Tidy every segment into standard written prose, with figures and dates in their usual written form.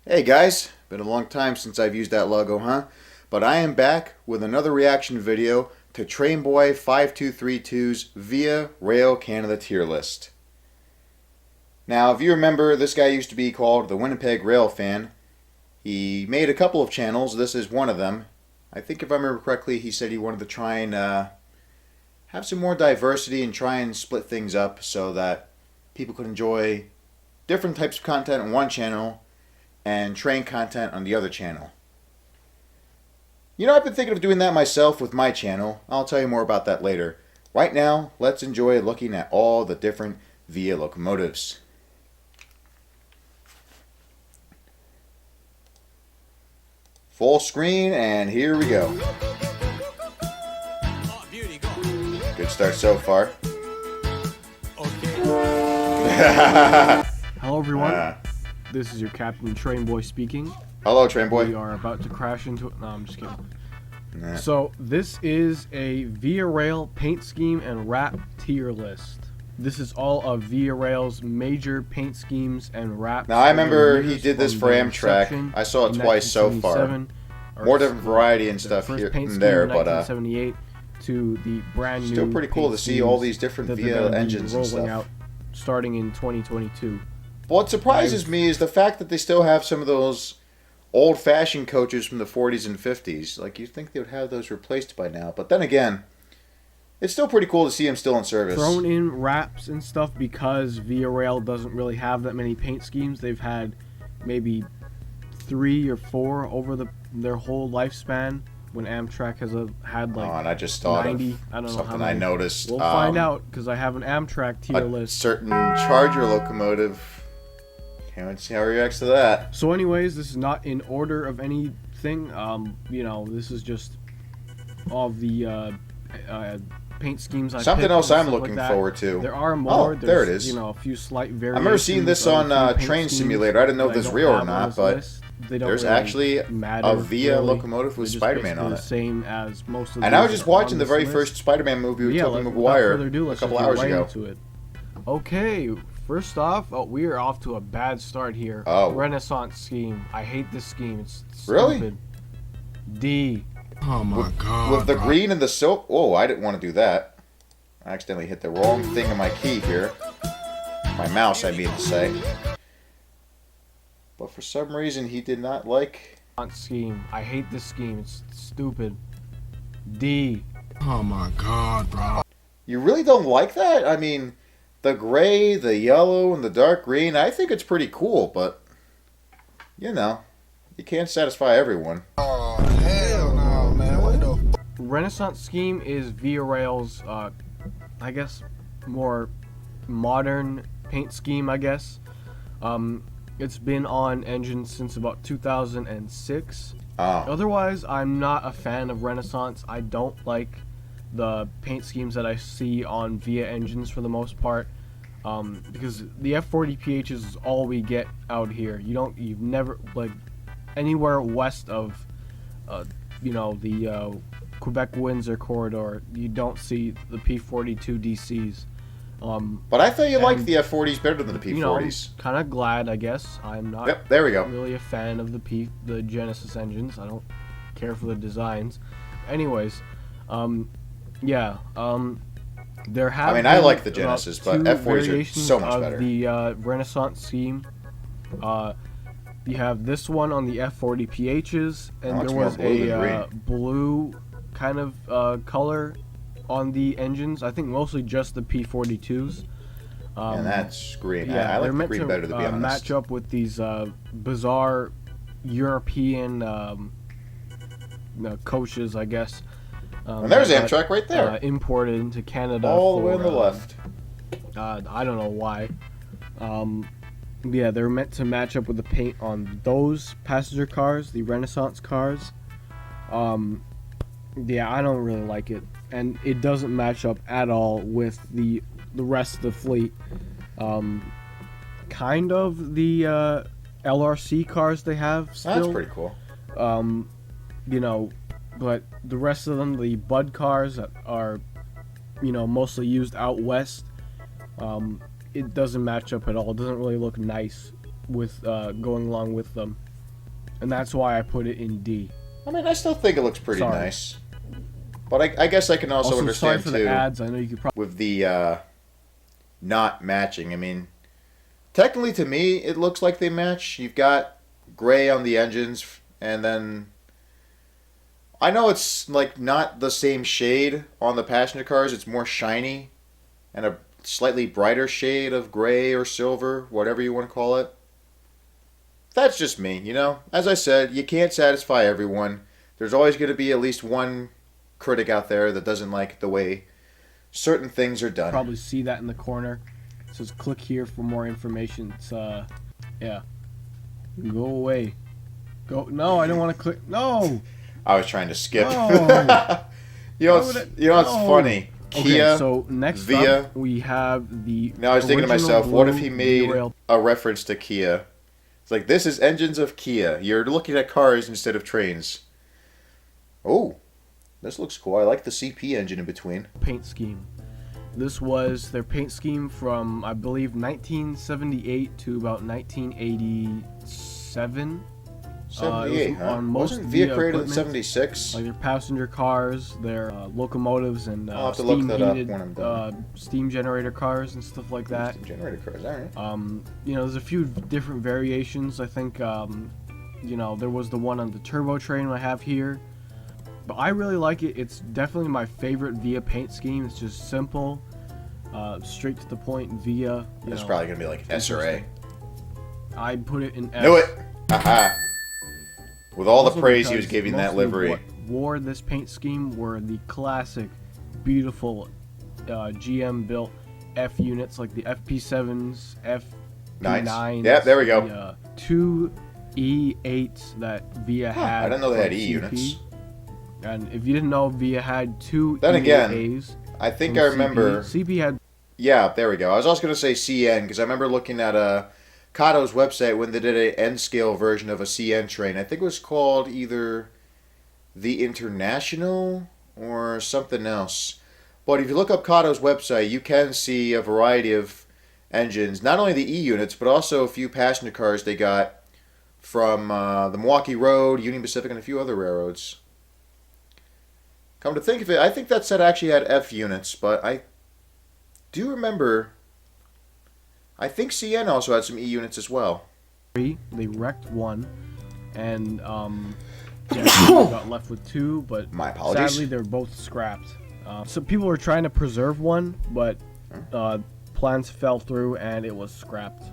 Hey guys, been a long time since I've used that logo, huh? But I am back with another reaction video to Trainboy5232's Via Rail Canada tier list. Now, if you remember, this guy used to be called the Winnipeg Rail Fan. He made a couple of channels. This is one of them. I think if I remember correctly, he said he wanted to try and have some more diversity and try and split things up so that people could enjoy different types of content on one channel and train content on the other channel. You know, I've been thinking of doing that myself with my channel. I'll tell you more about that later. Right now, let's enjoy looking at all the different Via locomotives. Full screen, and here we go. Good start so far. Hello everyone, this is your Captain Trainboy speaking. Hello, Trainboy. We are about to crash into... No, I'm just kidding. Nah. So, this is a Via Rail paint scheme and wrap tier list. This is all of Via Rail's major paint schemes and wraps. Now, I remember he did this for Amtrak. I saw it twice so far. More different variety and stuff here and there, but 1978 to the brand new. Still pretty cool to see all these different Via engines and stuff. Out starting in 2022. What surprises me is the fact that they still have some of those old-fashioned coaches from the 40s and 50s. Like, you'd think they would have those replaced by now. But then again, it's still pretty cool to see them still in service. Thrown in wraps and stuff because Via Rail doesn't really have that many paint schemes. They've had maybe 3 or 4 over their whole lifespan. When Amtrak has had like and I just thought 90, of I don't know something how many. I noticed. We'll find out because I have an Amtrak tier list. Certain Charger locomotive. Can't see how he reacts to that. So, anyways, this is not in order of anything. You know, this is just all the paint schemes. Something else I'm looking forward to. There are more. There it is. You know, a few slight variations. I remember seeing this on Train Simulator. I didn't know if this is real or not, but there's really actually a Via locomotive with Spider-Man on it. Same as most of. And I was just watching the very first Spider-Man movie with Tobey Maguire a couple hours ago. Okay, first off, we are off to a bad start here. Oh. Renaissance scheme. I hate this scheme. It's stupid. Really? D. Oh my god. With the green and the silk. Oh, I didn't want to do that. I accidentally hit the wrong thing on my key here. My mouse, I mean to say. But for some reason, he did not like... Scheme. I hate this scheme. It's stupid. D. Oh my god, bro. You really don't like that? I mean, the gray, the yellow, and the dark green, I think it's pretty cool, but... You know, you can't satisfy everyone. Oh, hell no, man. What the... Renaissance scheme is Via Rail's, I guess, more modern paint scheme, I guess. It's been on engines since about 2006. Otherwise, I'm not a fan of Renaissance. I don't like the paint schemes that I see on Via engines for the most part, because the F40PH is all we get out here. You've never, like, anywhere west of, you know, the Quebec-Windsor corridor, you don't see the P42 DCs. But I thought you liked the F40s better than the P40s. You know, I'm kind of glad, I guess. I'm not there we go. really a fan of the Genesis engines. I don't care for the designs. Anyways, yeah, there have I mean, I like the Genesis, but F40s are so much better. The Renaissance scheme. You have this one on the F40PHs, and there was a blue kind of color on the engines. I think mostly just the P42s. And that's green. Yeah, I like they're the meant green to better, to be honest. match up with these bizarre European coaches, I guess. And there's Amtrak right there. Imported into Canada. All the way on the left. I don't know why. Yeah, they're meant to match up with the paint on those passenger cars, the Renaissance cars. Yeah, I don't really like it, and it doesn't match up at all with the rest of the fleet. Kind of the LRC cars they have still. That's pretty cool. You know, but the rest of them, the Bud cars that are, you know, mostly used out west, it doesn't match up at all. It doesn't really look nice with going along with them. and that's why I put it in D. I mean, I still think it looks pretty Sorry. nice. But I guess I can also Sorry understand, for too, the ads. I know you could probably... with the not matching. I mean, technically to me, it looks like they match. You've got gray on the engines, and then... I know it's like not the same shade on the passenger cars. It's more shiny and a slightly brighter shade of gray or silver, whatever you want to call it. That's just me, you know. As I said, you can't satisfy everyone. There's always going to be at least one critic out there that doesn't like the way certain things are done. Probably see that in the corner. It says click here for more information. It's yeah. Go away. Go. No, I don't want to click. No. I was trying to skip. No. you know what's funny? Kia, okay, so next Via. up we have the. Now I was thinking to myself, what if he made V-Rail. a reference to Kia? It's like, this is engines of Kia. You're looking at cars instead of trains. Oh, this looks cool. I like the CP engine in between. Paint scheme. This was their paint scheme from, I believe, 1978 to about 1987. 78, huh? On most Wasn't Via created in equipment, 76? like their passenger cars, their locomotives, and I'll have to look that up when I'm steam-heated done. steam generator cars and stuff like that. Steam generator cars, all right. You know, there's a few different variations. I think, you know, there was the one on the turbo train I have here. But I really like it. It's definitely my favorite Via paint scheme. It's just simple, straight to the point. Via. It's probably gonna be like SRA. I put it in F. Knew it. Haha. With all the Also praise he because was giving that mostly livery. What wore this paint scheme were the classic, beautiful, GM built F units like the FP7s, FP9s. Nice. Yep, there we go. The, two E8s that Via had. I didn't know they had from E CP. units. And if you didn't know, Via had two Then again, E8As. I think from I remember. CP had. Yeah, there we go. I was also going to say CN because I remember looking at Kato's website when they did an N-scale version of a CN train. I think it was called either the International or something else. But if you look up Kato's website, you can see a variety of engines. Not only the E units, but also a few passenger cars they got from the Milwaukee Road, Union Pacific, and a few other railroads. Come to think of it, I think that set actually had F units, but I do remember... I think CN also had some E units as well. They wrecked one, and yeah, got left with two, but My apologies. sadly they're both scrapped. So people were trying to preserve one, but plans fell through and it was scrapped,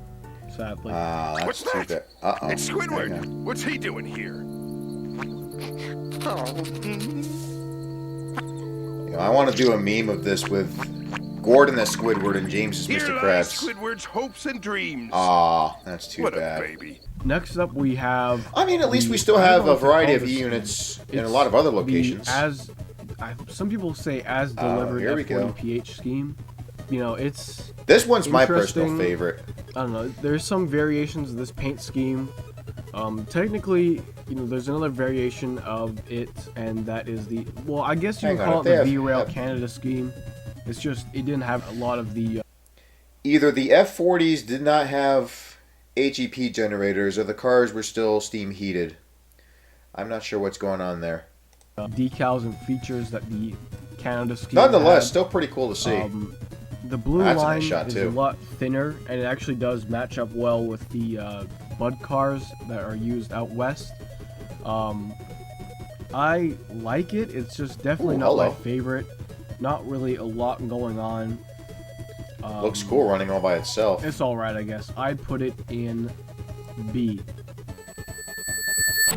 sadly. That's What's too that? bad. Uh-oh. It's Hang Squidward. on. What's he doing here? You know, I want to do a meme of this with Gordon as Squidward and James as Here Mr. lies Krabs. Squidward's hopes and dreams. Aw, that's too what bad. a baby. Next up we have. I mean, at least we still I don't have know a if they variety call of this E scheme. units in a It's lot of other the locations. some people say as delivered here we go. F40PH scheme. You know, it's This one's my personal interesting. favorite. I don't know. There's some variations of this paint scheme. Technically, you know, there's another variation of it, and that is the I guess you Hang would on, call if it they the have- V-Rail have- Canada scheme. It's just it didn't have a lot of the. Either the F40s did not have HEP generators, or the cars were still steam heated. I'm not sure what's going on there. Decals and features that the Canada scheme Nonetheless, had. still pretty cool to see. The blue That's a line nice shot, is too. a lot thinner, and it actually does match up well with the Bud cars that are used out west. I like it. It's just definitely Ooh, not my hello. favorite. Not really a lot going on. Looks cool running all by itself. It's alright, I guess. I'd put it in B.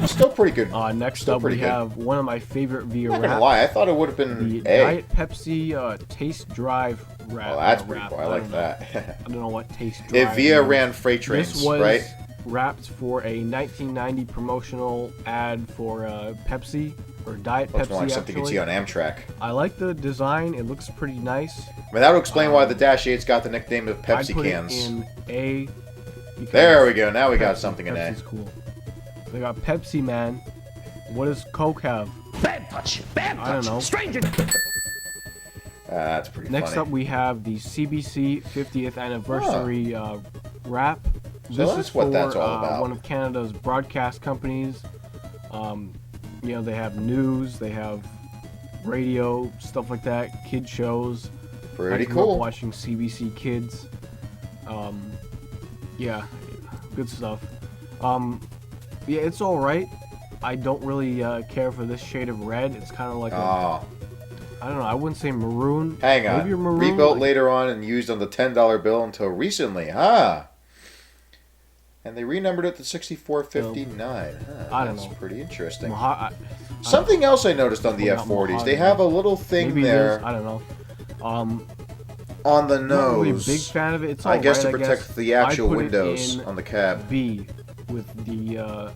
Still pretty good. Next Still up, pretty we good. have one of my favorite Via I'm not gonna wraps. lie, I thought it would have been The A. Diet Pepsi Taste Drive wrap. Oh, that's pretty wrap. cool. I like don't know. that. I don't know what Taste Drive If Via means. ran freight trains, This was right? wrapped for a 1990 promotional ad for Pepsi, or Diet Looks Pepsi, more like something you actually. see on Amtrak. I like the design. It looks pretty nice. I mean, that would explain why the Dash 8's got the nickname of I'd Pepsi put cans. it in A. because There we go. Now we got Pepsi- something in A. Pepsi's cool. They got Pepsi Man. What does Coke have? Bad touch. Bad touch. I don't know. Stranger. That's pretty Next funny. up, we have the CBC 50th anniversary wrap. This that's is what for that's all about. one of Canada's broadcast companies. You know, they have news, they have radio, stuff like that, kid shows. Pretty I grew up cool. watching CBC Kids. Yeah, good stuff. Yeah, it's all right. I don't really care for this shade of red. It's kind of like Oh, I don't know. I wouldn't say maroon. hang on. Maybe maroon. Rebuilt like- later on and used on the $10 bill until recently, huh? And they renumbered it to 6459. Huh, I don't that's know. pretty interesting. Something Something else I noticed on the Well, not F40s, they mahogany. have a little thing Maybe it there is, I don't know. on the Not really a nose. big fan of it. It's I guess to alright, protect the actual I'd put it windows in on the cab. B with the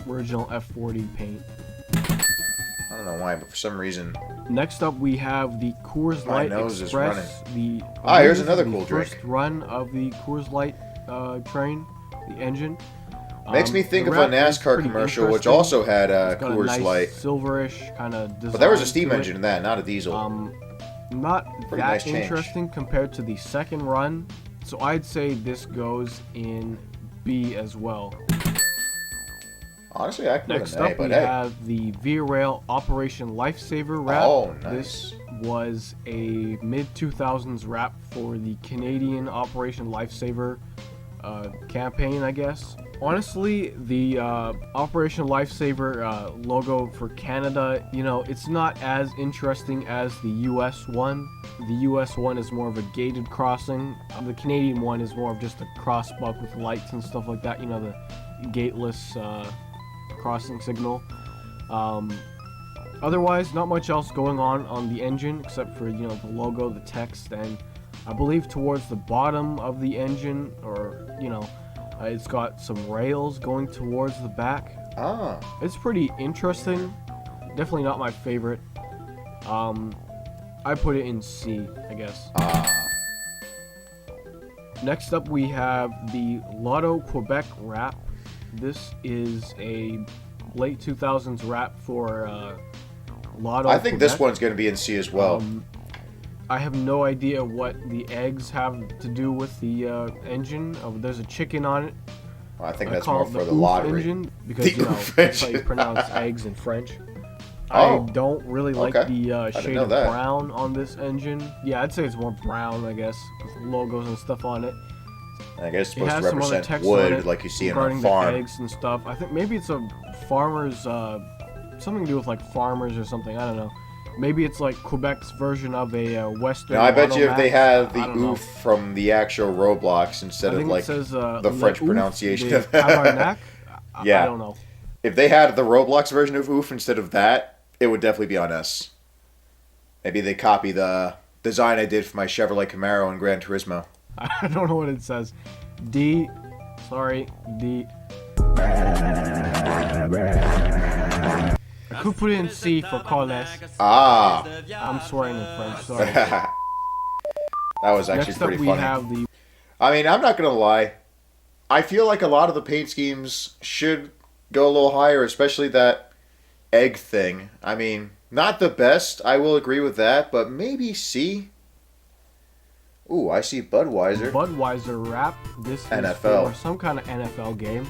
original F40 paint. I don't know why, but for some reason. Next up, we have the Coors My Light nose is Express. The here's this is another the cool first drink. run of the Coors Light train, the engine. Makes me think the of a wrap is NASCAR pretty commercial, which interesting. also had It's got a Coors nice Light. silverish kind of design. But there was a steam to it. engine in that, not a diesel. Not Pretty that nice change. interesting compared to the second run, so I'd say this goes in B as well. Honestly, I could put Next an A, up, but we hey. have the Via Rail Operation Lifesaver wrap. Oh, nice. This was a mid-2000s wrap for the Canadian Operation Lifesaver campaign, I guess. Honestly, the Operation Lifesaver logo for Canada, you know, it's not as interesting as the US one. The US one is more of a gated crossing. The Canadian one is more of just a crossbuck with lights and stuff like that, you know, the gateless crossing signal. Otherwise, not much else going on the engine except for, you know, the logo, the text, and I believe towards the bottom of the engine, or, you know, it's got some rails going towards the back. Ah, It's pretty interesting. Definitely not my favorite. I put it in C, I guess. Next up, we have the Lotto Quebec wrap. This is a late 2000s wrap for Lotto I think this Quebec. one's going to be in C as well. I have no idea what the eggs have to do with the engine. There's a chicken on it. I think I that's call more it for the the oof lottery. engine because, The you know, oof that's how you engine. pronounce eggs in French. Oh. I don't really like Okay. the didn't shade know of that. brown on this engine. Yeah, I'd say it's more brown, I guess, with logos and stuff on it. And I guess it's It supposed has to some other represent text on wood it like you see on a regarding farm. the eggs and stuff. I think maybe it's a farmer's, something to do with like farmers or something. I don't know. Maybe it's like Quebec's version of a Western. Now, I bet you if they automat. had I the don't know. oof from the actual Roblox instead I of think like it says, the le French ouf pronunciation de of that. tabarnak. I Yeah. don't know. If they had the Roblox version of oof instead of that, it would definitely be on S. Maybe they copy the design I did for my Chevrolet Camaro in Gran Turismo. I don't know what it says. D. Sorry, D. I could put it in C for Carles. Ah, I'm swearing in French. Sorry. that was actually Next up, pretty we funny. have the I mean, I'm not gonna lie. I feel like a lot of the paint schemes should go a little higher, especially that egg thing. I mean, not the best, I will agree with that, but maybe C. Ooh, I see Budweiser. Budweiser wrap. This is NFL. for some kind of NFL game.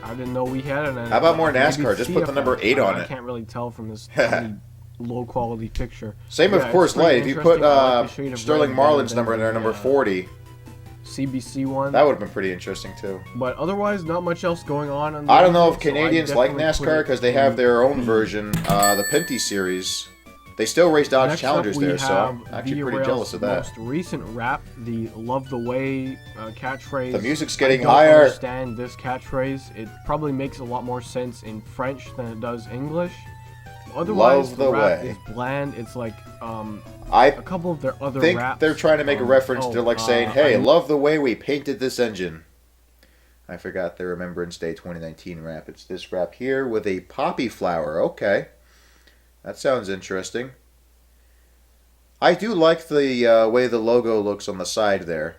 I didn't know we had an NFL. How about more Maybe NASCAR? Just put the CFL. number 8 on I it. can't really tell from this low quality picture. Same with Yeah, Coors it's pretty Light. If you put interesting. I like the shade of Sterling red Marlin's better number than in there, the, number 40, CBC one. that would have been pretty interesting too. But otherwise, not much else going on. The I don't know if engine, so I Canadians like definitely put NASCAR it because they have in their own B. version, the Pinty series. They still race Dodge Next Challengers up, we there, so I'm have actually Via pretty Rail's jealous of that. most recent rap, the "Love the Way" catchphrase. The music's getting I don't higher. understand this catchphrase. It probably makes a lot more sense in French than it does English. Otherwise, Love the the rap way. is bland. It's like I a couple of their other think raps. they're trying to make a reference to like saying, "Hey, love the way we painted this engine." I forgot the Remembrance Day 2019 rap. It's this rap here with a poppy flower. Okay, that sounds interesting. I do like the way the logo looks on the side there.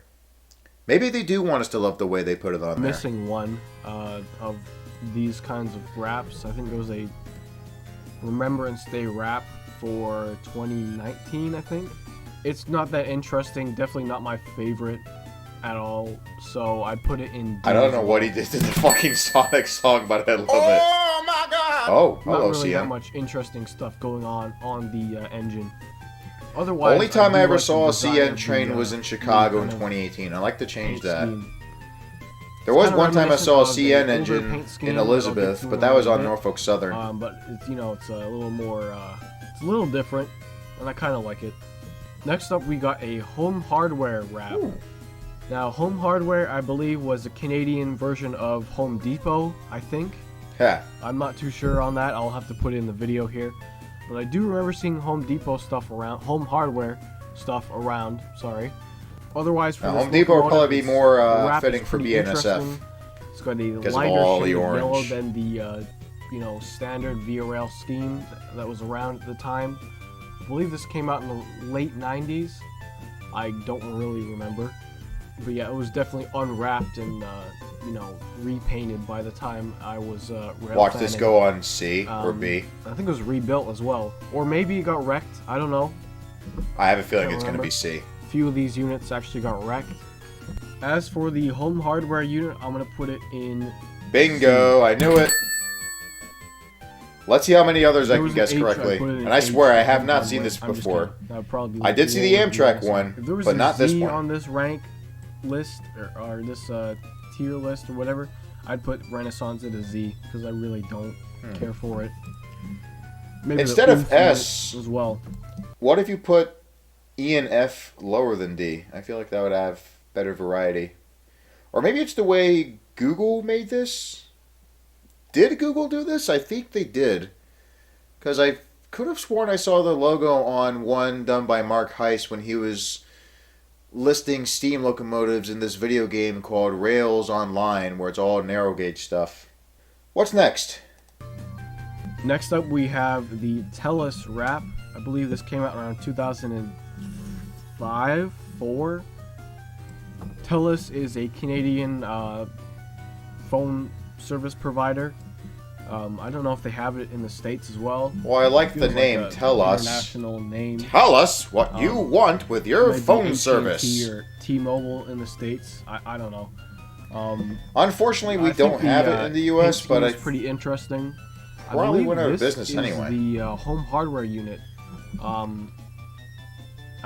Maybe they do want us to love the way they put it on there. missing one of these kinds of raps. I think there was a Remembrance Day rap for 2019, I think. It's not that interesting, definitely not my favorite. at all, so I put it in D. I don't know what he did to the fucking Sonic song, but I love it. Oh my god! Oh, Not hello, really that CM. much interesting stuff going on the engine. Otherwise, Only time do I ever like the saw a design CN of train the, was in Chicago in kind of 2018. I like to change paint that. scheme. There was kinda one time I saw a reminiscent of the CN older engine paint scheme in that I'll get Elizabeth, to but in that a was little on bit. Norfolk Southern. But it's it's a little more it's a little different, and I kind of like it. Next up, we got a Home Hardware wrap. Ooh. Now, Home Hardware, I believe, was a Canadian version of Home Depot, I think. Yeah. I'm not too sure on that. I'll have to put it in the video here. But I do remember seeing Home Depot stuff around, Home Hardware stuff around, sorry. Otherwise, for Now, this Home Depot would probably be locomotive, more the wrap fitting is for pretty BNSF. interesting. It's got a Because of lighter all the shade of yellow orange. than the standard Via Rail scheme that was around at the time. I believe this came out in the late 90s. I don't really remember. But yeah, it was definitely unwrapped and repainted by the time I was rail Watch this fanning. go on C or B. I think it was rebuilt as well. Or maybe it got wrecked. I don't know. I have a feeling Can't it's going to remember. be C. A few of these units actually got wrecked. As for the Home Hardware unit, I'm going to put it in... Bingo! I knew it! Let's see how many others I There can was an guess H, I correctly. put it in And I H swear I for have Home not seen Hardware. this I'm just before. kidding. That would probably be I did see the lower Amtrak than one, If there was but a not this Z one. on this rank list, or this tier list or whatever, I'd put Renaissance at a Z, because I really don't care for it. Maybe the Instead of Oomph unit S, as well. What if you put E and F lower than D? I feel like that would have better variety. Or maybe it's the way Google made this? Did Google do this? I think they did. Because I could have sworn I saw the logo on one done by Mark Heiss when he was listing steam locomotives in this video game called Rails Online, where it's all narrow gauge stuff. What's next? Next up, we have the TELUS wrap. I believe this came out around 2005, 4. TELUS is a Canadian phone service provider. I don't know if they have it in the States as well. Well, I like the Feels name, like a Tell Us. international name. Tell us what you want with your Maybe phone AT&T service. or T-Mobile in the States. I don't know. Unfortunately, we I think don't have it in the U.S., paint but scheme I is pretty interesting. I probably believe went out of this business is anyway. The Home Hardware unit. I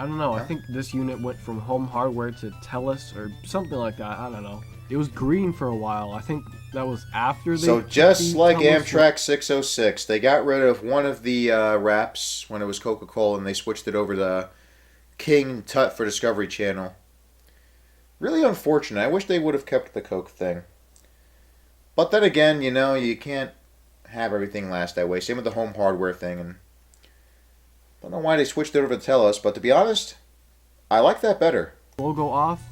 don't know. I Huh? think this unit went from Home Hardware to TELUS or something like that. I don't know. It was green for a while. I think that was after they. So took just the like TELUS Amtrak 606, they got rid of one of the wraps when it was Coca-Cola, and they switched it over to King Tut for Discovery Channel. Really unfortunate. I wish they would have kept the Coke thing. But then again, you can't have everything last that way. Same with the Home Hardware thing, and I don't know why they switched it over to TELUS, but to be honest, I like that better. logo off,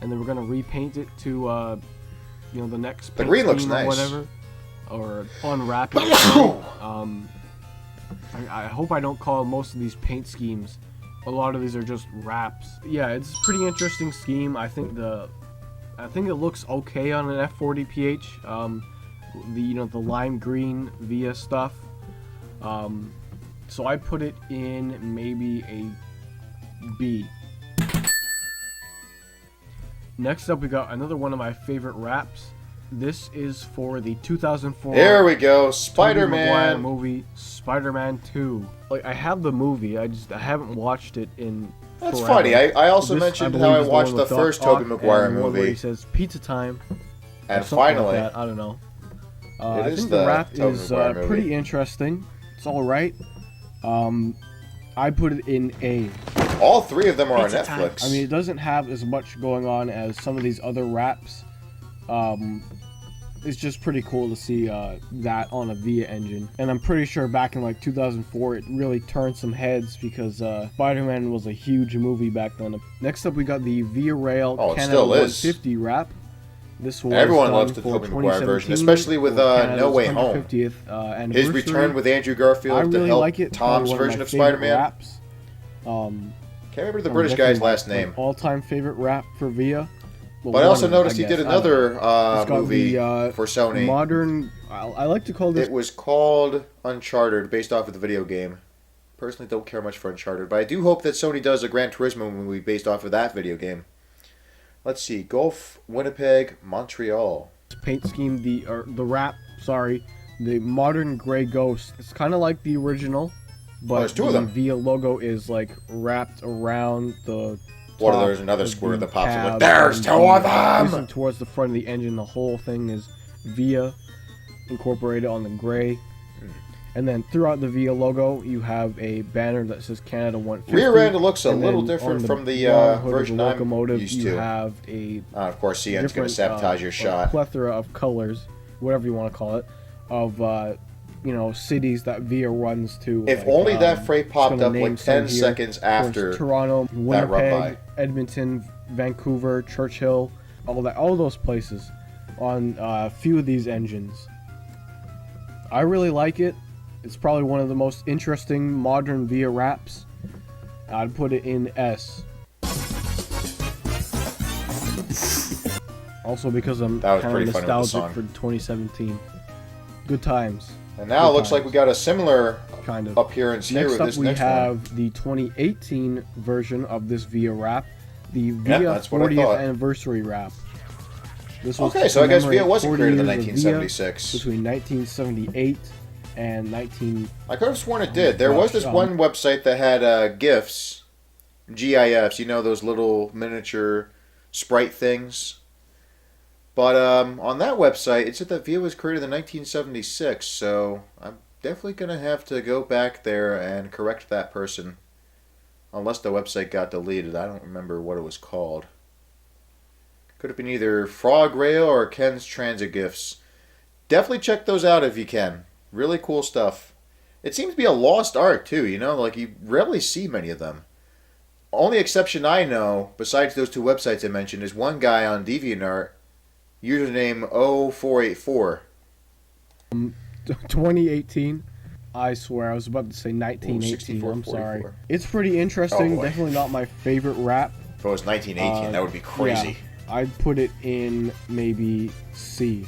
and then we're gonna repaint it to the next The paint green looks scheme or nice. whatever, or unwrap it. I hope I don't call most of these paint schemes. A lot of these are just wraps. Yeah, it's a pretty interesting scheme. I think it looks okay on an F40PH. The lime green Via stuff. So I put it in maybe a B. Next up, we got another one of my favorite wraps. This is for the 2004 There we go, Tobey Maguire Spider-Man. movie, Spider-Man 2. Like, I have the movie, I haven't watched it in That's forever. funny. I also This, mentioned believe, how I is watched one the with Doc first Ock Tobey Maguire and the one where movie, he says pizza time. or and something like finally, that, I don't know. It I is think the the wrap Tobey is Maguire movie. pretty interesting. It's all right. I put it in A. all three of them are on Pizza time. Netflix. I mean, it doesn't have as much going on as some of these other wraps. It's just pretty cool to see that on a Via engine. And I'm pretty sure back in like 2004, it really turned some heads because Spider-Man was a huge movie back then. Next up, we got the Via Rail Oh, it Canada still is. 150 wrap. This was Everyone done loves the for Tobey Maguire version, 2017 especially with for Canada's No Way Home. 150th, His anniversary. return with Andrew Garfield I to really help like it. Probably Tom's one version my of favorite Spider-Man. Wraps. Can't remember the British Definitely guy's last my, name. like, all-time favorite rap for Via. Well, But I also one of them, noticed he guess. did I don't know. another It's got movie the, for Sony. Modern. I like to call this. It was called Uncharted, based off of the video game. Personally, don't care much for Uncharted, but I do hope that Sony does a Gran Turismo movie based off of that video game. Let's see. Gulf, Winnipeg, Montreal. Paint scheme, the modern gray ghost. It's kind of like the original, but there's two of them. The VIA logo is like wrapped around the. What? There's another square that pops up. Like, There's two of them. Facing towards the front of the engine, the whole thing is VIA incorporated on the gray. And then throughout the VIA logo, you have a banner that says Canada 150. Rear end looks a little different from the version I'm used to. You have a of course, CN's going to sabotage your shot. A plethora of colors, whatever you want to call it, of cities that VIA runs to. If only that freight popped up like 10 seconds after Toronto, that Winnipeg, run by. Edmonton, Vancouver, Churchill, all those places on a few of these engines. I really like it. It's probably one of the most interesting modern VIA wraps. I'd put it in S. Also because I'm kind of nostalgic for 2017. Good times. And now it looks like we got a similar appearance here with this next one. Next up we have the 2018 version of this VIA wrap. The VIA 40th anniversary wrap. This was okay, so I guess VIA wasn't created in 1976. Between 1978 and 19... I could have sworn it did. There was this one website that had GIFs. GIFs, you know, those little miniature sprite things. But on that website, it said that VIA was created in 1976, so I'm definitely going to have to go back there and correct that person. Unless the website got deleted. I don't remember what it was called. Could have been either Frog Rail or Ken's Transit GIFs. Definitely check those out if you can. Really cool stuff. It seems to be a lost art too, you know, like you rarely see many of them. Only exception I know, besides those two websites I mentioned, is one guy on DeviantArt, username 0484. 2018. I swear, I was about to say 1918. I'm sorry. It's pretty interesting. Definitely not my favorite rap. If it was 1918, that would be crazy. Yeah, I'd put it in maybe C.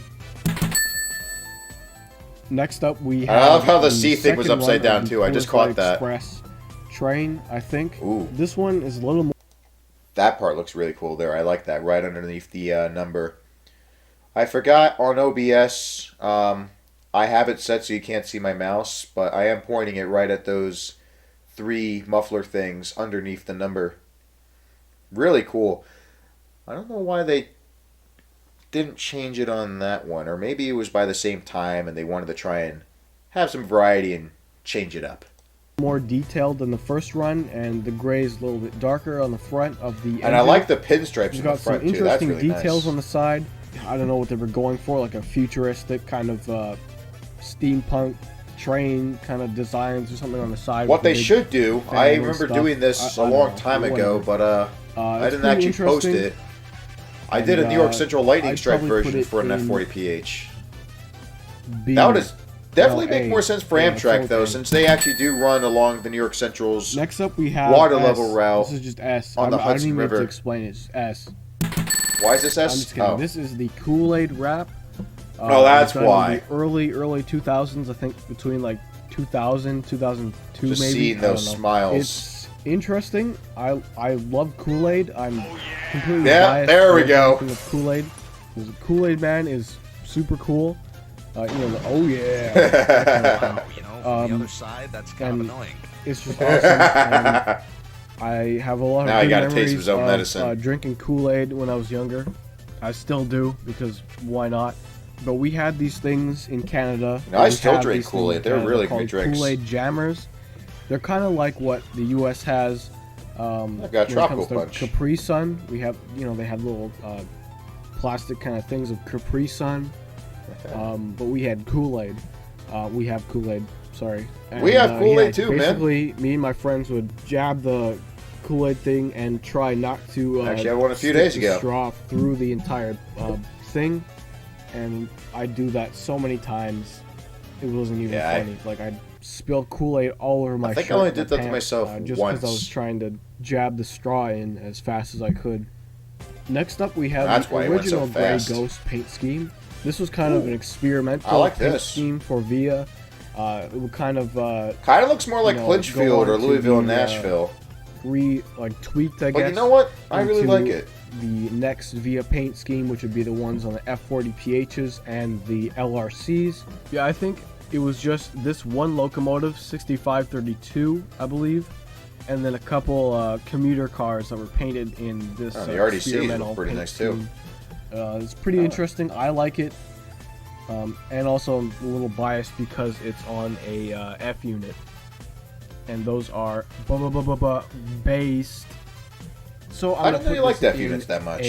Next up, we have. I love how the C thing was upside down too. I just caught that. Express train, I think. Ooh. This one is a little more. That part looks really cool there. I like that right underneath the number. I forgot on OBS. I have it set so you can't see my mouse, but I am pointing it right at those 3 muffler things underneath the number. Really cool. I don't know why they didn't change it on that one, or maybe it was by the same time and they wanted to try and have some variety and change it up. More detailed than the first run, and the gray is a little bit darker on the front of the engine. And I like the pinstripes in the front too. That's really nice. Got some interesting details on the side. I don't know what they were going for, like a futuristic kind of steampunk train kind of designs or something on the side. What they should do, I remember doing this a long time ago, but I didn't actually post it. I did a New York Central Lightning Strike version for an F40PH. That would definitely make more sense for Amtrak, though, since they actually do run along the New York Central's next up we have water level route. This is just S. On the Hudson River. I don't even have to explain it. It's S. Why is this S? I'm just kidding. Oh. This is the Kool-Aid wrap. Oh, that's why. The early 2000s, I think between like 2000, 2002 just maybe. Seeing those smiles. It's interesting. I love Kool-Aid. I'm completely biased. There we go. Kool-Aid. The Kool-Aid man is super cool. Oh yeah. On the other side, that's kind of annoying. It's just awesome. I have a lot of good memories of medicine. Drinking Kool-Aid when I was younger. I still do, because why not? But we had these things in Canada. I still drink Kool-Aid. They're really good drinks. Kool-Aid Jammers. They're kind of like what the U.S. has. I've got Tropical Punch. Capri Sun. We have, they have little plastic kind of things of Capri Sun. But we had Kool-Aid. We have Kool-Aid. Sorry. And, we have Kool-Aid too, man. Basically, me and my friends would jab the Kool-Aid thing and try not to actually, I won a few days ago. Straw through the entire thing, and I do that so many times. It wasn't even funny. Like I'd spill Kool-Aid all over my shirt. I think I only did that to myself just once. because I was trying to jab the straw in as fast as I could. Next up, we have That's the original Gray Ghost paint scheme. This was kind of an experimental paint scheme for VIA. It would kind of looks more like Clinchfield or Louisville and Nashville. tweaked, I guess. But you know what? I really into like it. The next VIA paint scheme, which would be the ones on the F40PHs and the LRCs. Yeah, I think it was just this one locomotive, 6532, I believe, and then a couple commuter cars that were painted in this the RDCs experimental look pretty paint nice too. scheme. It's pretty interesting. I like it. And also I'm a little biased because it's on a F unit. And those are based. So I don't really like F units that much.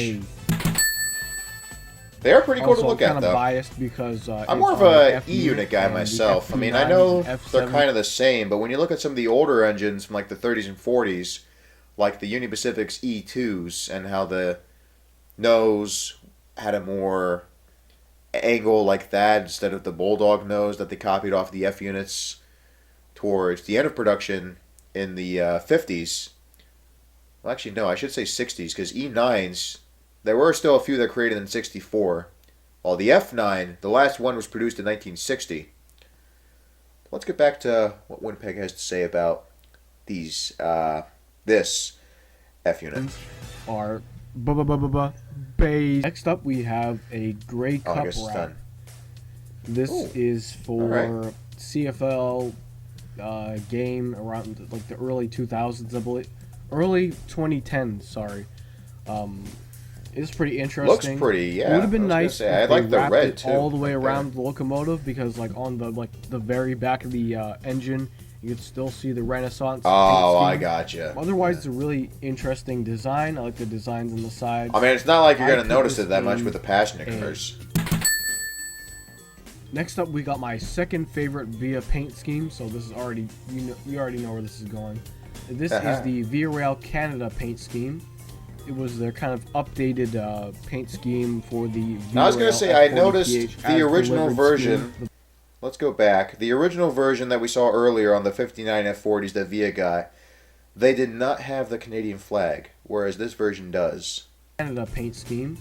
They are pretty cool to look I'm at, kind though. of biased because I'm more of a E unit guy myself. I mean, I know they're kind of the same, but when you look at some of the older engines from like the 30s and 40s, like the Union Pacific's E2s, and how the nose had a more angle like that instead of the Bulldog nose that they copied off the F units towards the end of production in the 50s. Well, actually, no, I should say 60s, because E9s, there were still a few that created in 64. While the F9, the last one was produced in 1960. Let's get back to what Winnipeg has to say about these, this F unit. Are base. Next up, we have a Grey Cup wrap. This is for CFL game around like the early 2000s, I believe. Early 2010s, sorry. It's pretty interesting. Looks pretty, yeah. It would have been nice if I they like the wrapped red it too, all the way right around the locomotive, because like on the very back of the engine, you could still see the Renaissance. Oh, I gotcha. Otherwise, it's a really interesting design. I like the designs on the sides. I mean, it's not like you're going to notice it that much with the passenger cars. Next up, we got my second favorite VIA paint scheme. So this is already, you already know where this is going. This is the VIA Rail Canada paint scheme. It was their kind of updated paint scheme for the VIA Now, I was going to say, I noticed the original version. scheme. Let's go back. The original version that we saw earlier on the 59 F40s that VIA got, they did not have the Canadian flag, whereas this version does. Canada paint scheme.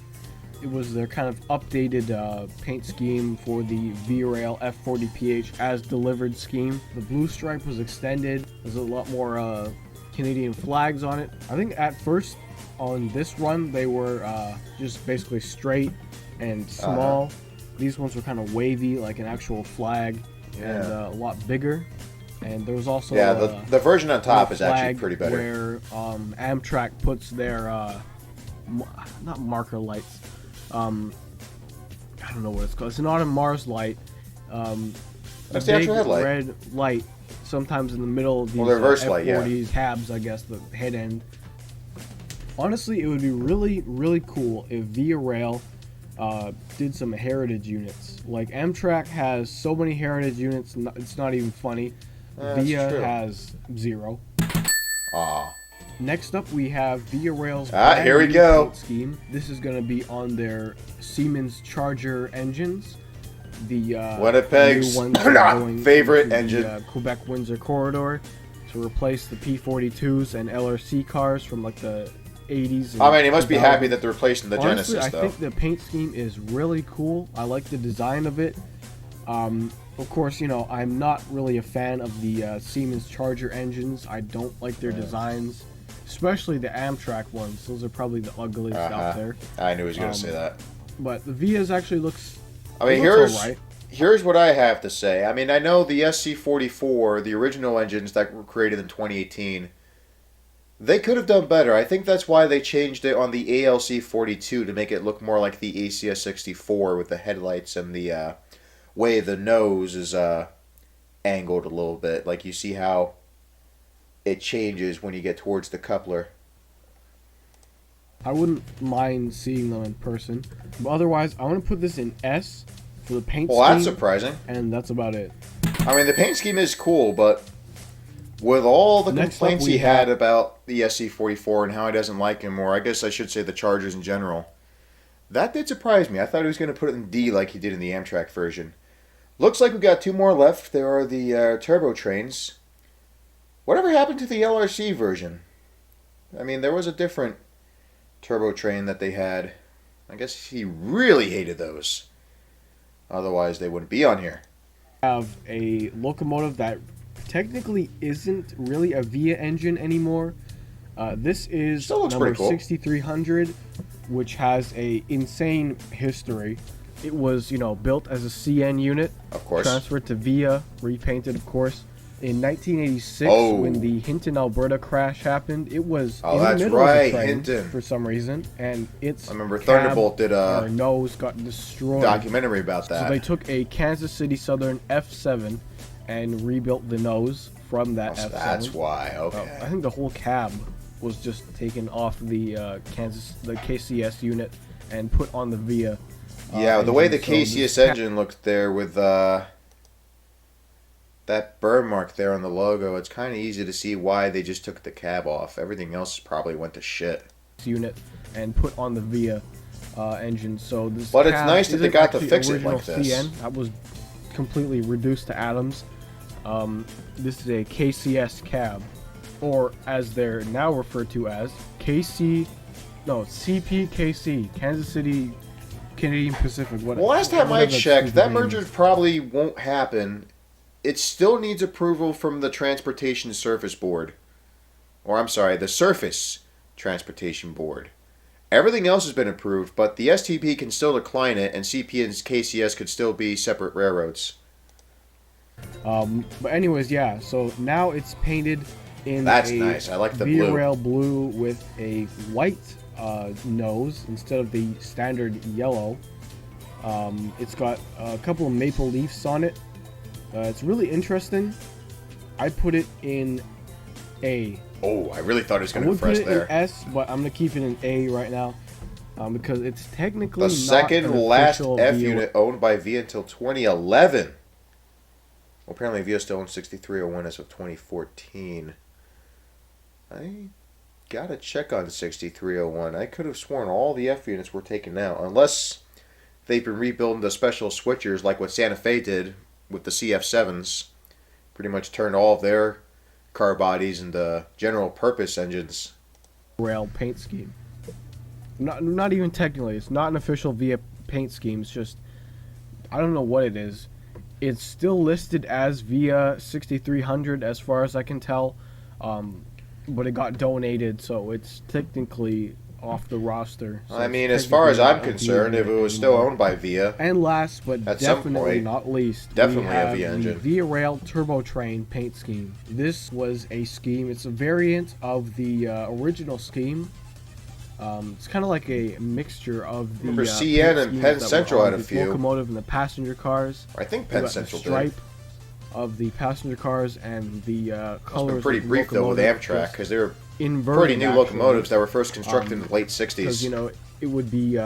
It was their kind of updated paint scheme for the V-Rail F40PH as delivered scheme. The blue stripe was extended. There's a lot more Canadian flags on it. I think at first on this run they were just basically straight and small. These ones were kind of wavy, like an actual flag, and a lot bigger. And there was also the version on top is actually pretty better. Where Amtrak puts their not marker lights. I don't know what it's called. It's not a Mars light. That's the actual headlight. Red light, sometimes in the middle of these the reverse light, F40s, cabs, I guess, the head end. Honestly, it would be really, really cool if VIA Rail did some heritage units. Like Amtrak has so many heritage units, it's not even funny. VIA has 0. Aw. Next up, we have VIA Rail's here we go. paint scheme. This is going to be on their Siemens Charger engines. The Winnipeg's new ones are going favorite into engine. The Quebec-Windsor corridor to replace the P42s and LRC cars from like the 80s. And I mean, you must be 2000s. happy that they're replacing the Honestly, Genesis, though. I think the paint scheme is really cool. I like the design of it. Of course, you know, I'm not really a fan of the Siemens Charger engines. I don't like their designs, especially the Amtrak ones. Those are probably the ugliest out there. I knew he was going to say that. But the Vias actually looks. I mean, alright. here's what I have to say. I mean, I know the SC44, the original engines that were created in 2018, they could have done better. I think that's why they changed it on the ALC42 to make it look more like the ACS64 with the headlights and the way the nose is angled a little bit. Like you see how it changes when you get towards the coupler. I wouldn't mind seeing them in person. But otherwise, I want to put this in S for the paint scheme. Well, that's surprising. And that's about it. I mean, the paint scheme is cool, but with all the complaints he had about the SC44 and how he doesn't like him, or I guess I should say the Chargers in general, that did surprise me. I thought he was going to put it in D like he did in the Amtrak version. Looks like we got 2 more left. There are the turbo trains. Whatever happened to the LRC version? I mean, there was a different turbo train that they had. I guess he really hated those. Otherwise, they wouldn't be on here. Have a locomotive that technically isn't really a VIA engine anymore. This is Still looks number pretty cool. 6300, which has a insane history. It was, built as a CN unit, Of course. transferred to VIA, repainted, of course. In 1986, Oh. when the Hinton, Alberta crash happened, it was Oh, in that's the middle right, of the train Hinton. for some reason, and its I remember cab Thunderbolt did or a nose got destroyed. documentary about that. So they took a Kansas City Southern F7 and rebuilt the nose from that Oh, so F7. that's why. I Okay. think the whole cab was just taken off the the KCS unit and put on the VIA. Yeah, the way the engine. So KCS this engine looked there with that burn mark there on the logo, it's kind of easy to see why they just took the cab off. Everything else probably went to shit. unit and put on the VIA engine. So this. But it's cab nice that they isn't got to actually fix it original like this. CN. That was completely reduced to atoms. This is a KCS cab, or as they're now referred to as CPKC, Kansas City Canadian Pacific. Well, last time I checked, that merger probably won't happen. It still needs approval from the Transportation Surface Board. Or, I'm sorry, the Surface Transportation Board. Everything else has been approved, but the STB can still decline it, and CP and KCS could still be separate railroads. But anyways, yeah. So now it's painted in That's a nice. I like the Via blue. Rail blue with a white nose instead of the standard yellow. It's got a couple of maple leaves on it. It's really interesting. I put it in A. Oh, I really thought it was I going to would put press it there. in S, but I'm gonna keep it in A right now because it's technically The not second an last official F VIA unit owned by VIA until 2011. Well, apparently VIA still owns 6301 as of 2014. I gotta check on 6301. I could have sworn all the F units were taken out, unless they've been rebuilding the special switchers like what Santa Fe did with the CF7s. Pretty much turned all of their car bodies into general purpose engines. Rail paint scheme. Not even technically. It's not an official VIA paint scheme. It's just, I don't know what it is. It's still listed as VIA 6300 as far as I can tell, but it got donated, so it's technically off the roster. So I mean, it's as far as technically I'm not a VIA concerned, if it unit was still anymore. owned by VIA, And last but At some definitely point, not least, definitely we a have VIA the engine. VIA Rail Turbo Train paint scheme. This was a scheme. It's a variant of the original scheme. It's kind of like a mixture of the Remember paint CN and schemes Penn that were Central on had a the few. locomotive and the passenger cars. I think We Penn got the Central did. stripe of the passenger cars and the It's colors. been pretty of the brief though with locomotive, Amtrak just because they were inverted, pretty new actually. locomotives that were first constructed in the late 60s. Because it would be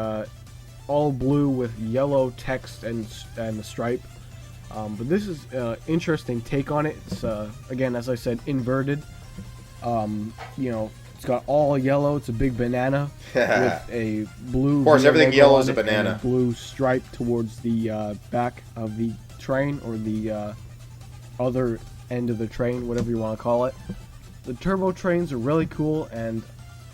all blue with yellow text and the stripe. But this is an interesting take on it. It's again, as I said, inverted. It's got all yellow. It's a big banana with a blue. Of course, VIA everything logo yellow on is a it and banana. blue stripe towards the back of the train, or the other end of the train, whatever you want to call it. The turbo trains are really cool, and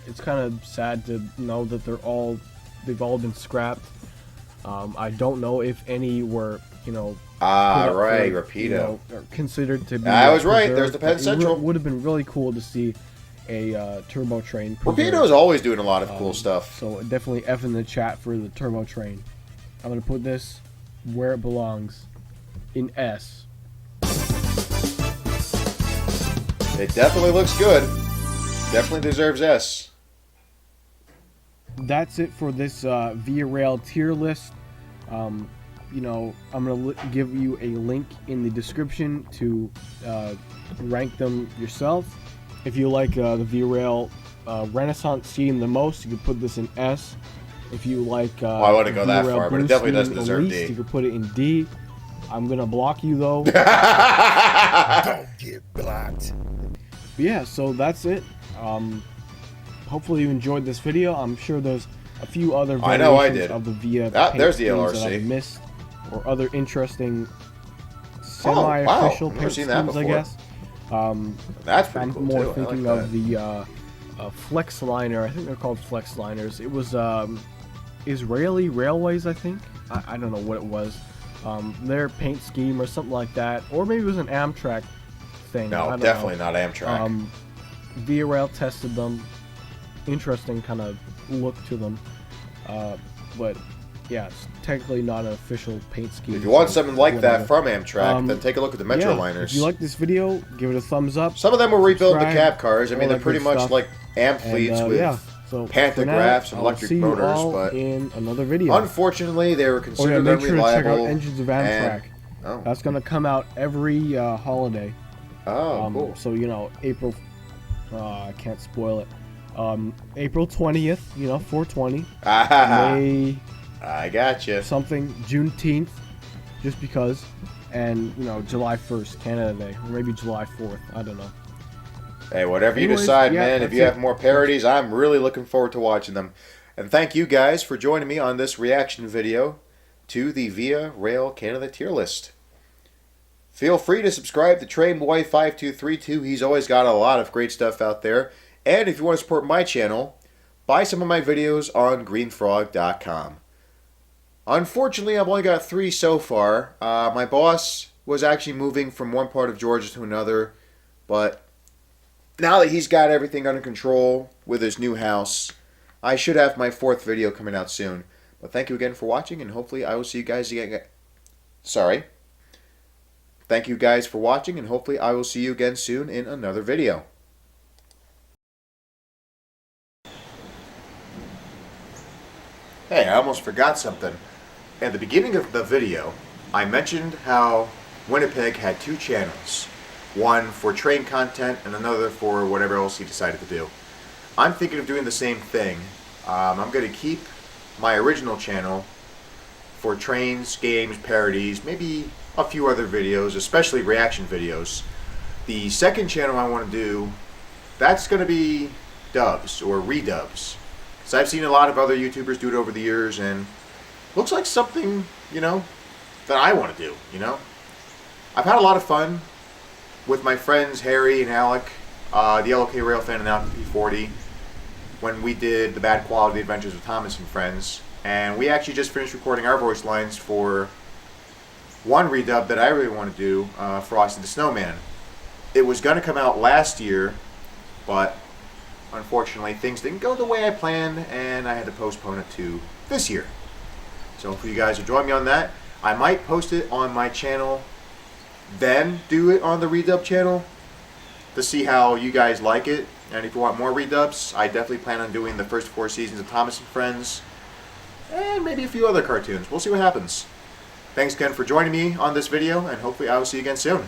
it's kind of sad to know that they've all been scrapped. I don't know if any were, put up right, for, Rapido. or considered to be. I was right, preserved, there's the Penn but Central. It would have been really cool to see a turbo train. Rapido preserved. is always doing a lot of cool stuff. So definitely F in the chat for the turbo train. I'm gonna put this where it belongs, in S. It definitely looks good. Definitely deserves S. That's it for this Via Rail tier list. I'm gonna give you a link in the description to rank them yourself. If you like the Via Rail Renaissance scheme the most, you could put this in S. If you like, I wouldn't go that Via Rail far, but it Blue definitely doesn't scheme deserve Elise, D. You could put it in D. I'm gonna block you though. Don't get blocked. But yeah, so that's it. Hopefully you enjoyed this video. I'm sure there's a few other I know I variations did. of the Via Ah, paint there's the schemes LRC. that I've missed, or other interesting wow. semi-official I've never paint seen that schemes, I before. guess. That's pretty I'm cool more too. thinking I like of that. the Flex Liner. I think they're called Flex Liners. It was Israeli Railways, I think. I don't know what it was. Their paint scheme or something like that, or maybe it was an Amtrak thing. I No, don't definitely know. not Amtrak. Via Rail tested them. Interesting kind of look to them. But yeah, it's technically not an official paint scheme. If you want so something like whatever. that from Amtrak, then take a look at the Metro Yeah, liners. if you like this video, give it a thumbs up. Some of them will rebuild the subscribe, cab cars. I all mean, they're that pretty good much stuff. like amp fleets with yeah. So pantographs and I'll electric see you motors, all but in another video. unfortunately, they were Oh yeah, considered make sure to check out unreliable. Engines of Amtrak. Oh, That's gonna come out every holiday. cool. So you know, April. I can't spoil it. April 20th. You know, 420. May I gotcha. something, Juneteenth, just because, and you know, July 1st, Canada Day, or maybe July 4th. I don't know. Hey, whatever you Anyways, decide, yeah, man. If that's you it. have more parodies, I'm really looking forward to watching them. And thank you guys for joining me on this reaction video to the Via Rail Canada tier list. Feel free to subscribe to TrainBoy5232. He's always got a lot of great stuff out there. And if you want to support my channel, buy some of my videos on greenfrog.com. Unfortunately, I've only got 3 so far. My boss was actually moving from one part of Georgia to another, but now that he's got everything under control with his new house, I should have my 4th video coming out soon. But thank you again for watching, and hopefully I will see you guys again. Sorry. Thank you guys for watching, and hopefully I will see you again soon in another video. Hey, I almost forgot something. At the beginning of the video, I mentioned how Winnipeg had 2 channels. One for train content and another for whatever else he decided to do. I'm thinking of doing the same thing. I'm going to keep my original channel for trains, games, parodies, maybe a few other videos, especially reaction videos. The second channel I want to do, that's going to be dubs or redubs. So I've seen a lot of other YouTubers do it over the years, and looks like something, you know, that I want to do, you know. I've had a lot of fun with my friends Harry and Alec, the LOK Rail Fan and Alec P40, when we did the Bad Quality Adventures of Thomas and Friends. And we actually just finished recording our voice lines for one redub that I really want to do, Frosty the Snowman. It was going to come out last year, but unfortunately things didn't go the way I planned, and I had to postpone it to this year. So hopefully you guys will join me on that. I might post it on my channel, then do it on the redub channel to see how you guys like it. And if you want more redubs, I definitely plan on doing the first 4 seasons of Thomas and Friends, and maybe a few other cartoons. We'll see what happens. Thanks again for joining me on this video, and hopefully I will see you again soon.